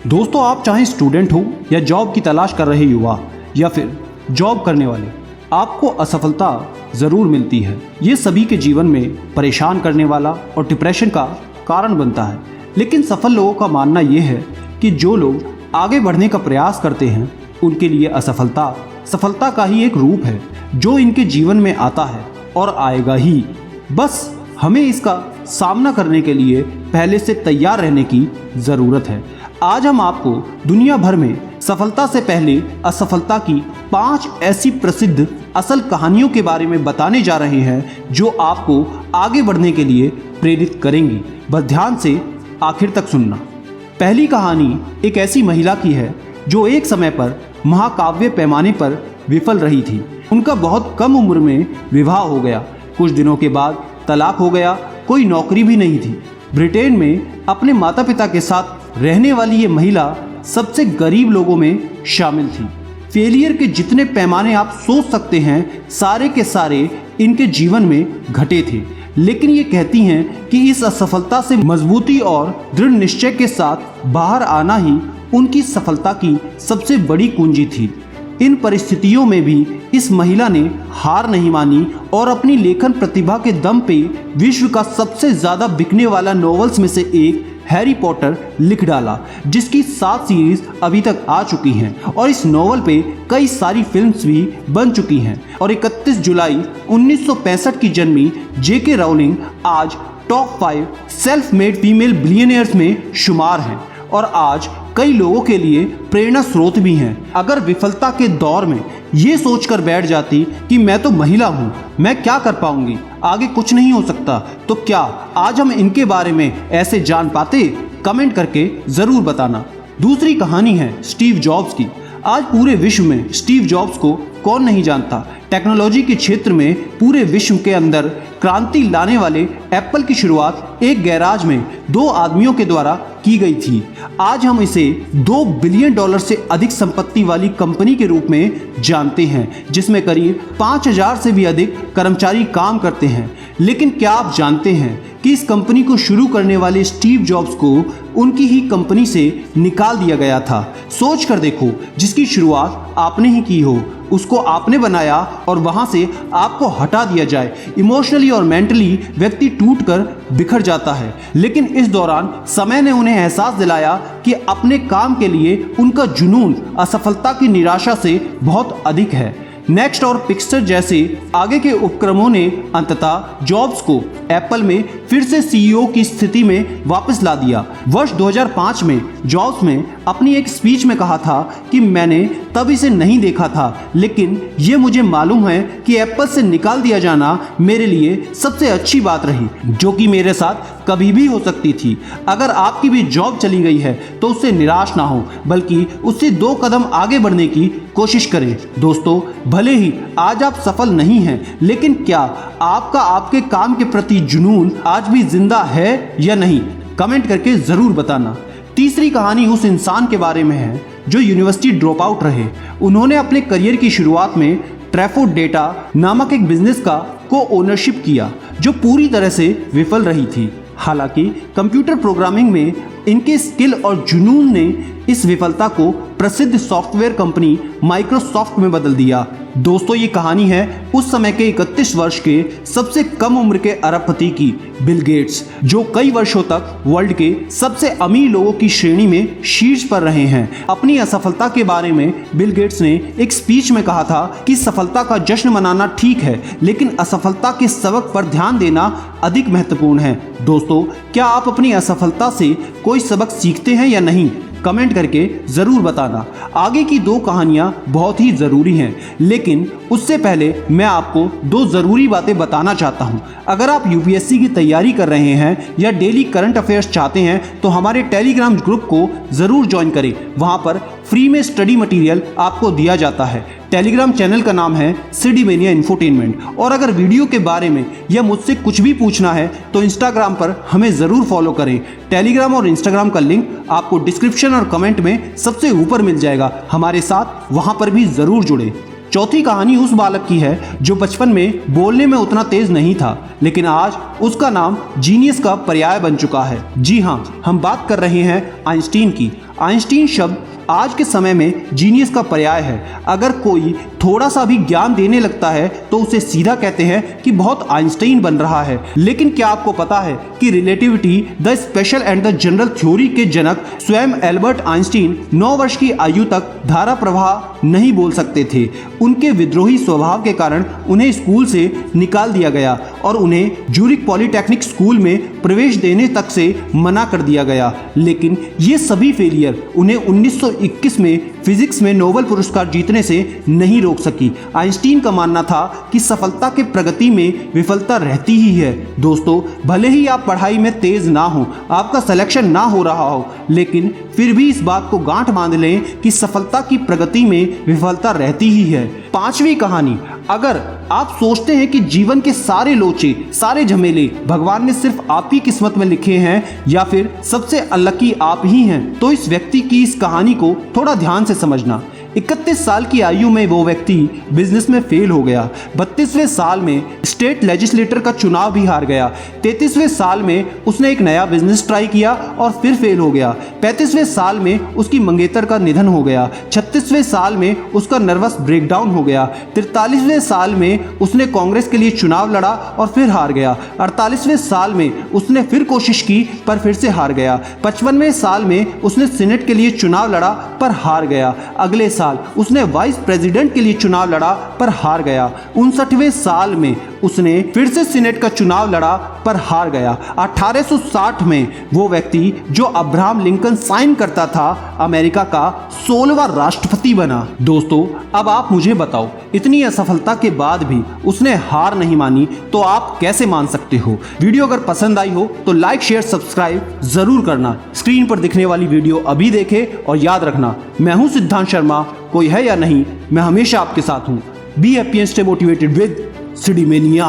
दोस्तों, आप चाहे स्टूडेंट हो या जॉब की तलाश कर रहे युवा या फिर जॉब करने वाले, आपको असफलता ज़रूर मिलती है। ये सभी के जीवन में परेशान करने वाला और डिप्रेशन का कारण बनता है। लेकिन सफल लोगों का मानना ये है कि जो लोग आगे बढ़ने का प्रयास करते हैं उनके लिए असफलता सफलता का ही एक रूप है जो इनके जीवन में आता है और आएगा ही। बस हमें इसका सामना करने के लिए पहले से तैयार रहने की ज़रूरत है। आज हम आपको दुनिया भर में सफलता से पहले असफलता की 5 ऐसी प्रसिद्ध असल कहानियों के बारे में बताने जा रहे हैं जो आपको आगे बढ़ने के लिए प्रेरित करेंगी। बस ध्यान से आखिर तक सुनना। पहली कहानी एक ऐसी महिला की है जो एक समय पर महाकाव्य पैमाने पर विफल रही थी। उनका बहुत कम उम्र में विवाह हो गया। कुछ दिनों के बाद तलाक हो गया। कोई नौकरी भी नहीं थी। ब्रिटेन में अपने माता पिता के साथ रहने वाली ये महिला सबसे गरीब लोगों में शामिल थी। फेलियर के जितने पैमाने आप सोच सकते हैं सारे के सारे इनके जीवन में घटे थे। लेकिन ये कहती हैं कि इस असफलता से मजबूती और दृढ़ निश्चय के साथ बाहर आना ही उनकी सफलता की सबसे बड़ी कुंजी थी। इन परिस्थितियों में भी इस महिला ने हार नहीं मानी और अपनी लेखन प्रतिभा के दम पे विश्व का सबसे ज़्यादा बिकने वाला नॉवेल्स में से एक हैरी पॉटर लिख डाला, जिसकी 7 सीरीज अभी तक आ चुकी हैं और इस नॉवल पे कई सारी फिल्म्स भी बन चुकी हैं। और 31 जुलाई 1965 की जन्मी जेके राउलिंग आज top 5 self made female billionaires में शुमार हैं और आज कई लोगों के लिए प्रेरणा स्रोत भी हैं। अगर विफलता के दौर में ये सोचकर बैठ जाती कि मैं तो महिला हूँ, मैं क्या कर पाऊंगी, आगे कुछ नहीं हो सकता, तो क्या आज हम इनके बारे में ऐसे जान पाते? कमेंट करके ज़रूर बताना। दूसरी कहानी है स्टीव जॉब्स की। आज पूरे विश्व में स्टीव जॉब्स को कौन नहीं जानता। टेक्नोलॉजी के क्षेत्र में पूरे विश्व के अंदर क्रांति लाने वाले एप्पल की शुरुआत एक गैराज में 2 आदमियों के द्वारा की गई थी। आज हम इसे $2 बिलियन से अधिक संपत्ति वाली कंपनी के रूप में जानते हैं, जिसमें करीब 5000 से भी अधिक कर्मचारी काम करते हैं। लेकिन क्या आप जानते हैं कि इस कंपनी को शुरू करने वाले स्टीव जॉब्स को उनकी ही कंपनी से निकाल दिया गया था। सोच कर देखो, जिसकी शुरुआत आपने ही की हो, उसको आपने बनाया और वहां से आपको हटा दिया जाए। इमोशनली और मेंटली व्यक्ति टूटकर बिखर जाता है। लेकिन इस दौरान समय ने उन्हें एहसास दिलाया कि अपने काम के लिए उनका जुनून असफलता की निराशा से बहुत अधिक है। नेक्स्ट और पिक्सर जैसे आगे के उपक्रमों ने अंततः जॉब्स को एप्पल में फिर से सीईओ की स्थिति में वापस ला दिया। वर्ष 2005 में जॉब्स ने अपनी एक स्पीच में कहा था कि मैंने तब इसे नहीं देखा था, लेकिन ये मुझे मालूम है कि एप्पल से निकाल दिया जाना मेरे लिए सबसे अच्छी बात रही, जो कि मेरे साथ कभी भी हो सकती थी। अगर आपकी भी जॉब चली गई है तो उससे निराश ना हो, बल्कि उससे 2 कदम आगे बढ़ने की कोशिश करें। दोस्तों, भले ही आज आप सफल नहीं हैं, लेकिन क्या आपका आपके काम के प्रति जुनून आज भी जिंदा है या नहीं? कमेंट करके जरूर बताना। तीसरी कहानी उस इंसान के बारे में है जो यूनिवर्सिटी ड्रॉप आउट रहे। उन्होंने अपने करियर की शुरुआत में ट्रैफो डेटा नामक एक बिजनेस का को ओनरशिप किया जो पूरी तरह से विफल रही थी। हालांकि कंप्यूटर प्रोग्रामिंग में इनके स्किल और जुनून ने इस विफलता को प्रसिद्ध सॉफ्टवेयर कंपनी माइक्रोसॉफ्ट में बदल दिया। दोस्तों, ये कहानी है उस समय के 31 वर्ष के सबसे कम उम्र के अरबपति की, बिल गेट्स, जो कई वर्षों तक वर्ल्ड के सबसे अमीर लोगों की श्रेणी में शीर्ष पर रहे हैं। अपनी असफलता के बारे में बिल गेट्स ने एक स्पीच में कहा था कि सफलता का जश्न मनाना ठीक है, लेकिन असफलता के सबक पर ध्यान देना अधिक महत्वपूर्ण है। दोस्तों, क्या आप अपनी असफलता से कोई सबक सीखते हैं या नहीं? कमेंट करके ज़रूर बताना। आगे की 2 कहानियाँ बहुत ही ज़रूरी हैं, लेकिन उससे पहले मैं आपको 2 ज़रूरी बातें बताना चाहता हूँ। अगर आप यूपीएससी की तैयारी कर रहे हैं या डेली करंट अफेयर्स चाहते हैं तो हमारे टेलीग्राम ग्रुप को ज़रूर ज्वाइन करें। वहाँ पर फ्री में स्टडी मटेरियल आपको दिया जाता है। टेलीग्राम चैनल का नाम है सिडी मेनिया इंफोटेनमेंट। और अगर वीडियो के बारे में या मुझसे कुछ भी पूछना है तो इंस्टाग्राम पर हमें ज़रूर फॉलो करें। टेलीग्राम और इंस्टाग्राम का लिंक आपको डिस्क्रिप्शन और कमेंट में सबसे ऊपर मिल जाएगा। हमारे साथ वहाँ पर भी ज़रूर जुड़े। चौथी कहानी उस बालक की है जो बचपन में बोलने में उतना तेज नहीं था, लेकिन आज उसका नाम जीनियस का पर्याय बन चुका है। जी हाँ, हम बात कर रहे हैं आइंस्टीन की। आइंस्टीन शब्द आज के समय में जीनियस का पर्याय है। अगर कोई थोड़ा सा भी ज्ञान देने लगता है तो उसे सीधा कहते हैं कि बहुत आइंस्टाइन बन रहा है। लेकिन क्या आपको पता है कि relativity, the special and the general theory के जनक स्वयं एल्बर्ट आइंस्टीन 9 वर्ष की आयु तक धारा प्रवाह नहीं बोल सकते थे। उनके विद्रोही स्वभाव के कारण उन्हें स्कूल से निकाल दिया गया और उन्हें ज्यूरिख पॉलिटेक्निक स्कूल में प्रवेश देने तक से मना कर दिया गया। लेकिन ये सभी फेलियर उन्हें 1921 में फिजिक्स में नोबेल पुरस्कार जीतने से नहीं रोक सकी। आइंस्टीन का मानना था कि सफलता के प्रगति में विफलता रहती ही है। दोस्तों, भले ही आप पढ़ाई में तेज ना हो, आपका सिलेक्शन ना हो रहा हो, लेकिन फिर भी इस बात को गांठ बांध लें कि सफलता की प्रगति में विफलता रहती ही है। 5वीं कहानी, अगर आप सोचते हैं कि जीवन के सारे लोचे, सारे झमेले भगवान ने सिर्फ आपकी किस्मत में लिखे हैं या फिर सबसे अनलकी आप ही हैं, तो इस व्यक्ति की इस कहानी को थोड़ा ध्यान से समझना। 31 साल की आयु में वो व्यक्ति बिजनेस में फेल हो गया। 32वें साल में स्टेट लेजिस्लेटर का चुनाव भी हार गया। 33वें साल में उसने एक नया बिजनेस ट्राई किया और फिर फेल हो गया। 35वें साल में उसकी मंगेतर का निधन हो गया। 36वें साल में उसका नर्वस ब्रेकडाउन हो गया। 43वें साल में उसने कांग्रेस के लिए चुनाव लड़ा और फिर हार गया। 48वें साल में उसने फिर कोशिश की पर फिर से हार गया। 55वें साल में उसने सीनेट के लिए चुनाव लड़ा पर हार गया। अगले साल उसने वाइस प्रेसिडेंट के लिए चुनाव लड़ा पर हार गया। 59वें साल में उसने फिर से सीनेट का चुनाव लड़ा पर हार गया। 1860 में वो व्यक्ति जो अब्राहम लिंकन साइन करता था, अमेरिका का 16वां राष्ट्रपति बना। दोस्तों, अब आप मुझे बताओ, इतनी असफलता के बाद भी उसने हार नहीं मानी, तो आप कैसे मान सकते हो? वीडियो अगर पसंद आई हो तो लाइक, शेयर, सब्सक्राइब जरूर करना। स्क्रीन पर दिखने वाली वीडियो अभी देखें और याद रखना, मैं हूं सिद्धांत शर्मा। कोई है या नहीं, मैं हमेशा आपके साथ हूं। Be happy and stay motivated with सिडीमेनिया।